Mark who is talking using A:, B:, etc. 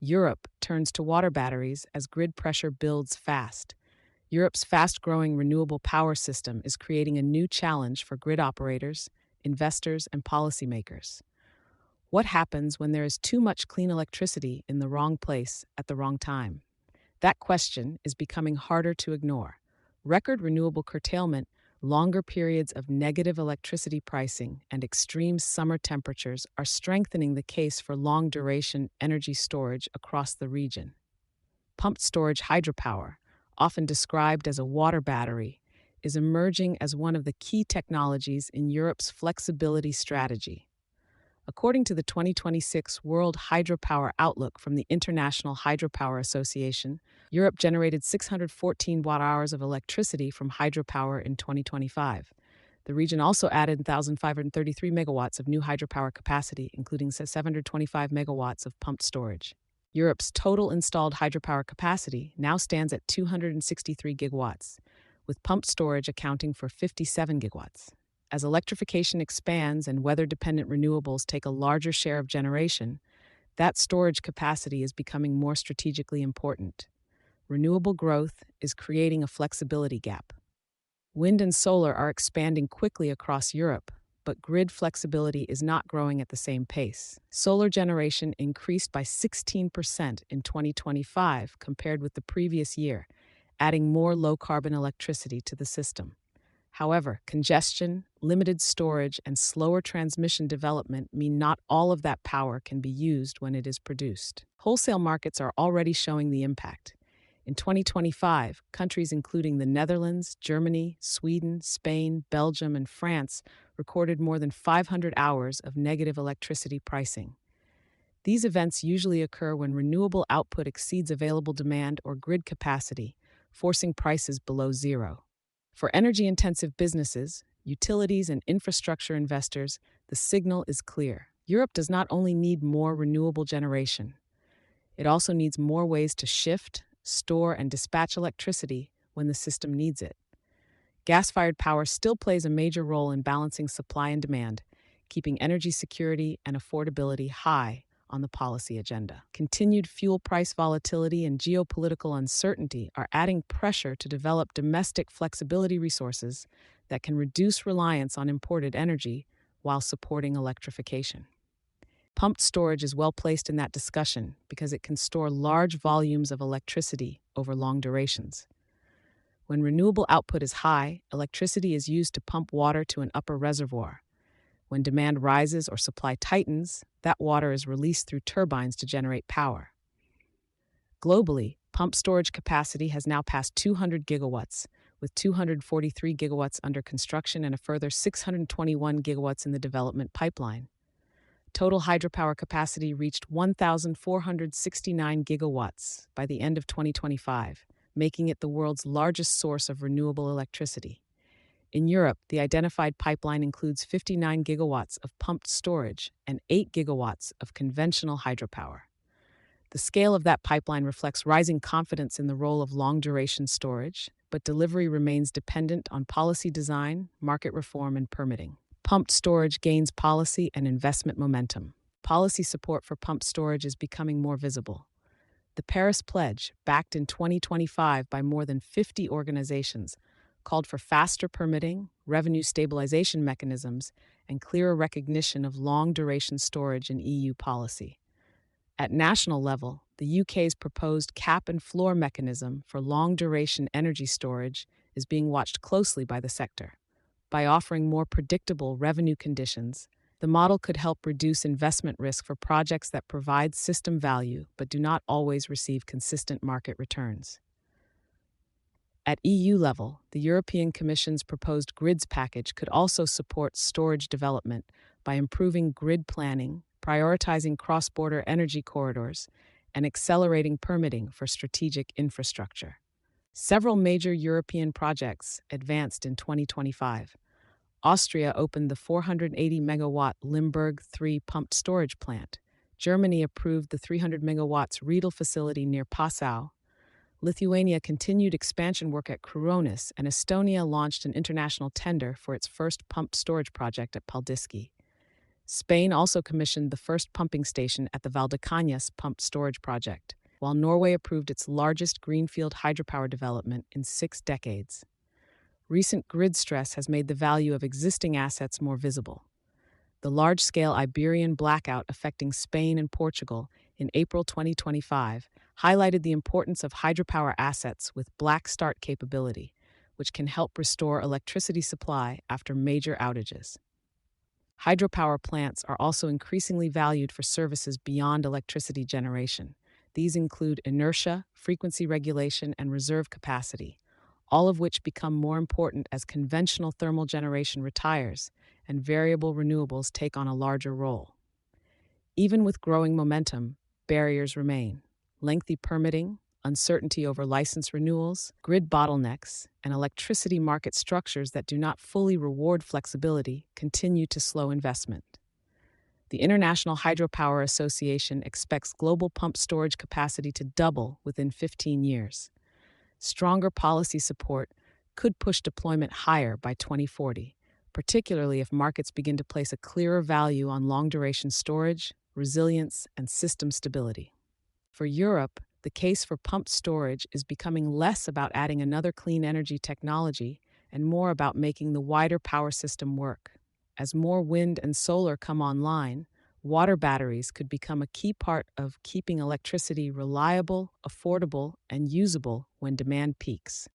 A: Europe turns to water batteries as grid pressure builds fast. Europe's fast-growing renewable power system is creating a new challenge for grid operators, investors, and policymakers. What happens when there is too much clean electricity in the wrong place at the wrong time? That question is becoming harder to ignore. Record renewable curtailment, longer periods of negative electricity pricing, and extreme summer temperatures are strengthening the case for long-duration energy storage across the region. Pumped storage hydropower, often described as a water battery, is emerging as one of the key technologies in Europe's flexibility strategy. According to the 2026 World Hydropower Outlook from the International Hydropower Association, Europe generated 614 watt-hours of electricity from hydropower in 2025. The region also added 1,533 megawatts of new hydropower capacity, including 725 megawatts of pumped storage. Europe's total installed hydropower capacity now stands at 263 gigawatts, with pumped storage accounting for 57 gigawatts. As electrification expands and weather-dependent renewables take a larger share of generation, that storage capacity is becoming more strategically important. Renewable growth is creating a flexibility gap. Wind and solar are expanding quickly across Europe, but grid flexibility is not growing at the same pace. Solar generation increased by 16% in 2025 compared with the previous year, adding more low-carbon electricity to the system. However, congestion, limited storage, and slower transmission development mean not all of that power can be used when it is produced. Wholesale markets are already showing the impact. In 2025, countries including the Netherlands, Germany, Sweden, Spain, Belgium, and France recorded more than 500 hours of negative electricity pricing. These events usually occur when renewable output exceeds available demand or grid capacity, forcing prices below zero. For energy-intensive businesses, utilities, and infrastructure investors, the signal is clear. Europe does not only need more renewable generation, it also needs more ways to shift, store, and dispatch electricity when the system needs it. Gas-fired power still plays a major role in balancing supply and demand, keeping energy security and affordability high on the policy agenda. Continued fuel price volatility and geopolitical uncertainty are adding pressure to develop domestic flexibility resources that can reduce reliance on imported energy while supporting electrification. Pumped storage is well placed in that discussion because it can store large volumes of electricity over long durations. When renewable output is high, electricity is used to pump water to an upper reservoir. When demand rises or supply tightens, that water is released through turbines to generate power. Globally, pumped storage capacity has now passed 200 gigawatts, with 243 gigawatts under construction and a further 621 gigawatts in the development pipeline. Total hydropower capacity reached 1,469 gigawatts by the end of 2025, making it the world's largest source of renewable electricity. In Europe, the identified pipeline includes 59 gigawatts of pumped storage and 8 gigawatts of conventional hydropower. The scale of that pipeline reflects rising confidence in the role of long-duration storage, but delivery remains dependent on policy design, market reform, and permitting. Pumped storage gains policy and investment momentum. Policy support for pumped storage is becoming more visible. The Paris Pledge, backed in 2025 by more than 50 organizations, called for faster permitting, revenue stabilization mechanisms, and clearer recognition of long-duration storage in EU policy. At national level, the UK's proposed cap and floor mechanism for long-duration energy storage is being watched closely by the sector. By offering more predictable revenue conditions, the model could help reduce investment risk for projects that provide system value but do not always receive consistent market returns. At EU level, the European Commission's proposed grids package could also support storage development by improving grid planning, prioritizing cross-border energy corridors, and accelerating permitting for strategic infrastructure. Several major European projects advanced in 2025. Austria opened the 480-megawatt Limburg 3 pumped storage plant. Germany approved the 300 megawatts Riedel facility near Passau. Lithuania continued expansion work at Kruonis, and Estonia launched an international tender for its first pumped storage project at Paldiski. Spain also commissioned the first pumping station at the Valdecañas pumped storage project, while Norway approved its largest greenfield hydropower development in 6 decades. Recent grid stress has made the value of existing assets more visible. The large-scale Iberian blackout affecting Spain and Portugal in April 2025 highlighted the importance of hydropower assets with black start capability, which can help restore electricity supply after major outages. Hydropower plants are also increasingly valued for services beyond electricity generation. These include inertia, frequency regulation, and reserve capacity, all of which become more important as conventional thermal generation retires and variable renewables take on a larger role. Even with growing momentum, barriers remain. Lengthy permitting, uncertainty over license renewals, grid bottlenecks, and electricity market structures that do not fully reward flexibility continue to slow investment. The International Hydropower Association expects global pump storage capacity to double within 15 years. Stronger policy support could push deployment higher by 2040, particularly if markets begin to place a clearer value on long-duration storage, resilience, and system stability. For Europe, the case for pumped storage is becoming less about adding another clean energy technology and more about making the wider power system work. As more wind and solar come online, water batteries could become a key part of keeping electricity reliable, affordable, and usable when demand peaks.